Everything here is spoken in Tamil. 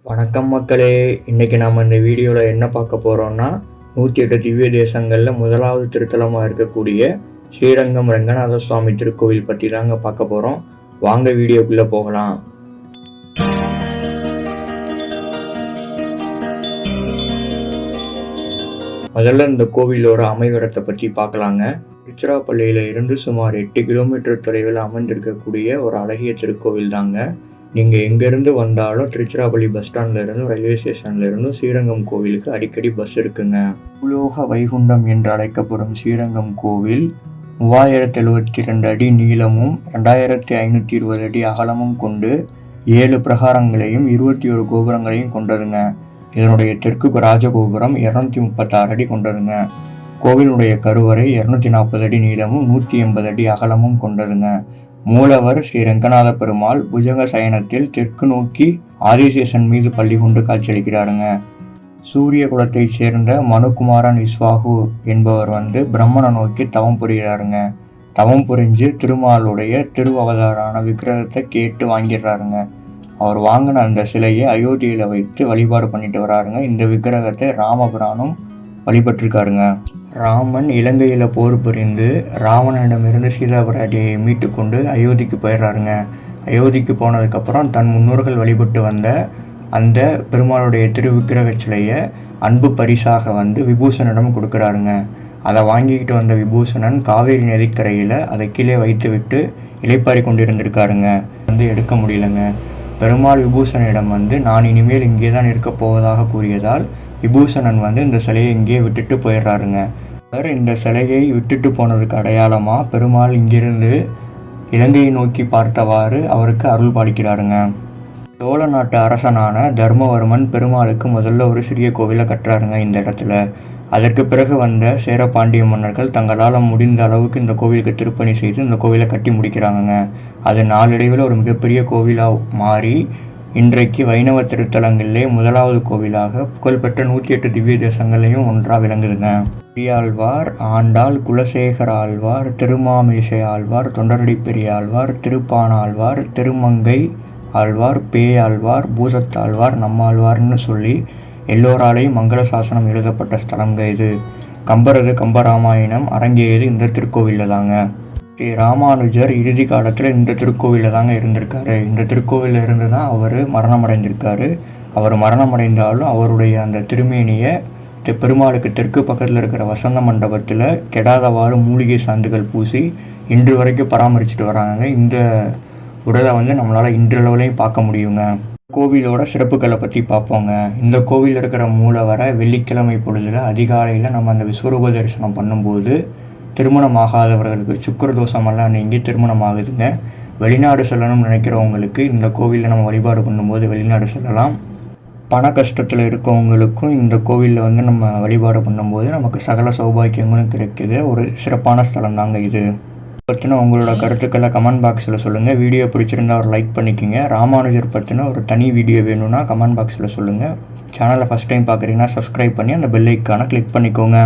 வணக்கம் மக்களே. இன்றைக்கி நம்ம இந்த வீடியோவில் என்ன பார்க்க போகிறோம்னா 108 திவ்ய தேசங்களில் முதலாவது திருத்தலமாக இருக்கக்கூடிய ஸ்ரீரங்கம் ரங்கநாத சுவாமி திருக்கோவில் பற்றி தாங்க பார்க்க போகிறோம். வாங்க வீடியோக்குள்ளே போகலாம். முதல்ல இந்த கோவிலோட அமைவிடத்தை பற்றி பார்க்கலாங்க. திருச்சிராப்பள்ளியில் இருந்து சுமார் 8 கிலோமீட்டர் தொலைவில் அமைந்திருக்கக்கூடிய ஒரு அழகிய திருக்கோவில் தாங்க. நீங்கள் எங்கேருந்து வந்தாலும் திருச்சிராப்பள்ளி பஸ் ஸ்டாண்ட்லேருந்து ரயில்வே ஸ்டேஷன்லேருந்து ஸ்ரீரங்கம் கோவிலுக்கு அடிக்கடி பஸ் இருக்குங்க. உலோக வைகுண்டம் என்று அழைக்கப்படும் ஸ்ரீரங்கம் கோவில் 3072 அடி நீளமும் 2520 அடி அகலமும் கொண்டு 7 பிரகாரங்களையும் 21 கோபுரங்களையும் கொண்டதுங்க. இதனுடைய தெற்கு ராஜகோபுரம் 236 அடி கொண்டதுங்க. கோவிலுடைய கருவறை 240 அடி நீளமும் 180 அடி அகலமும் கொண்டதுங்க. மூலவர் ஸ்ரீ ரங்கநாத பெருமாள் புஜங்க சயனத்தில் தெற்கு நோக்கி ஆதிசேஷன் மீது பள்ளி கொண்டு காட்சியளிக்கிறாருங்க. சூரிய குலத்தைச் சேர்ந்த மனுகுமாரன் விஸ்வாகு என்பவர் பிரம்மனை நோக்கி தவம் புரிகிறாருங்க. தவம் புரிஞ்சு திருமாலுடைய திருவவதாரான விக்கிரகத்தை கேட்டு வாங்கிடுறாருங்க. அவர் வாங்கின அந்த சிலையை அயோத்தியில் வைத்து வழிபாடு பண்ணிட்டு வராருங்க. இந்த விக்கிரகத்தை ராமபிரானும் வழிபட்டிருக்காருங்க. ராமன் இலங்கையில் போர் புரிந்து ராவணனிடமிருந்து சீதா பிராட்டியை மீட்டு கொண்டு அயோத்திக்கு போயிடுறாருங்க. அயோத்திக்கு போனதுக்கப்புறம் தன் முன்னோர்கள் வழிபட்டு வந்த அந்த பெருமாளுடைய திருவிக்கிரக சிலையை அன்பு பரிசாக விபூஷணனிடம் கொடுக்குறாருங்க. அதை வாங்கிக்கிட்டு வந்த விபூஷணன் காவேரி நதிக்கரையில் அதை கீழே வைத்து விட்டு இளைப்பாரி கொண்டிருந்திருக்காருங்க. எடுக்க முடியலங்க. பெருமாள் விபூஷணனிடம் நான் இனிமேல் இங்கே தான் இருக்க போவதாக கூறியதால் விபூஷணன் இந்த சிலையை இங்கே விட்டுட்டு போயிடுறாருங்க. அவர் இந்த சிலையை விட்டுட்டு போனதுக்கு அடையாளமாக பெருமாள் இங்கிருந்து இலங்கையை நோக்கி பார்த்தவாறு அவருக்கு அருள் பாலிக்கிறாருங்க. சோழ நாட்டு அரசனான தர்மவர்மன் பெருமாளுக்கு முதல்ல ஒரு சிறிய கோவிலை கட்டுறாருங்க இந்த இடத்துல. அதற்கு பிறகு வந்த சேரபாண்டிய மன்னர்கள் தங்களால் முடிந்த அளவுக்கு இந்த கோவிலுக்கு திருப்பணி செய்து இந்த கோவிலை கட்டி முடிக்கிறாங்க. அது நாளடைவில் ஒரு மிகப்பெரிய கோவிலாக மாறி இன்றைக்கு வைணவ திருத்தலங்களிலே முதலாவது கோவிலாக புகழ்பெற்ற 108 திவ்ய தேசங்களையும் ஒன்றாக விளங்குதுங்க. பெரியாழ்வார், ஆண்டாள், குலசேகர ஆழ்வார், திருமாமிசை ஆழ்வார், தொண்டரடி பெரியாழ்வார், திருப்பானாழ்வார், திருமங்கை ஆழ்வார், பேயாழ்வார், பூதத்தாழ்வார், நம்மாழ்வார்னு சொல்லி எல்லோராலையும் மங்கள சாசனம் எழுதப்பட்ட ஸ்தலங்க இது. கம்பரது கம்பராமாயணம் அரங்கேறியது இந்த திருக்கோவிலில் தாங்க. ஸ்ரீ ராமானுஜர் இறுதி காலத்தில் இந்த திருக்கோவிலில் தாங்க இருந்திருக்காரு. இந்த திருக்கோவிலில் இருந்து தான் அவர் மரணமடைந்திருக்காரு. அவர் மரணமடைந்தாலும் அவருடைய அந்த திருமேனியை பெருமாளுக்கு தெற்கு பக்கத்தில் இருக்கிற வசந்த மண்டபத்தில் கெடாதவாறு மூலிகை சாந்துகள் பூசி இன்று வரைக்கும் பராமரிச்சுட்டு வராங்க. இந்த உடலை நம்மளால் இன்றளவுலையும் பார்க்க முடியுங்க. கோவிலோட சிறப்புகளை பற்றி பார்ப்போங்க. இந்த கோவில் இருக்கிற மூலவரை வெள்ளிக்கிழமை பொழுதில் அதிகாலையில் நம்ம அந்த விஸ்வரூப தரிசனம் பண்ணும்போது திருமணம் ஆகாதவர்களுக்கு சுக்கர தோஷமெல்லாம் நீங்கி திருமணம் ஆகுதுங்க. வெளிநாடு செல்லணும்னு நினைக்கிறவங்களுக்கு இந்த கோவிலில் நம்ம வழிபாடு பண்ணும்போது வெளிநாடு செல்லலாம். பண கஷ்டத்தில் இருக்கவங்களுக்கும் இந்த கோவிலில் நம்ம வழிபாடு பண்ணும்போது நமக்கு சகல சௌபாக்கியங்களும் கிடைக்கிது. ஒரு சிறப்பான ஸ்தலம் தாங்க இது. பற்றின உங்களோட கருத்துக்களை கமெண்ட் பாக்ஸில் சொல்லுங்கள். வீடியோ பிடிச்சிருந்தா ஒரு லைக் பண்ணிக்கோங்க. ராமானுஜர் பற்றின ஒரு தனி வீடியோ வேணும்னா கமெண்ட் பாக்ஸில் சொல்லுங்கள். சேனலை ஃபஸ்ட் டைம் பார்க்குறீங்கன்னா சப்ஸ்கிரைப் பண்ணி அந்த பெல் ஐக்கானை கிளிக் பண்ணிக்கோங்க.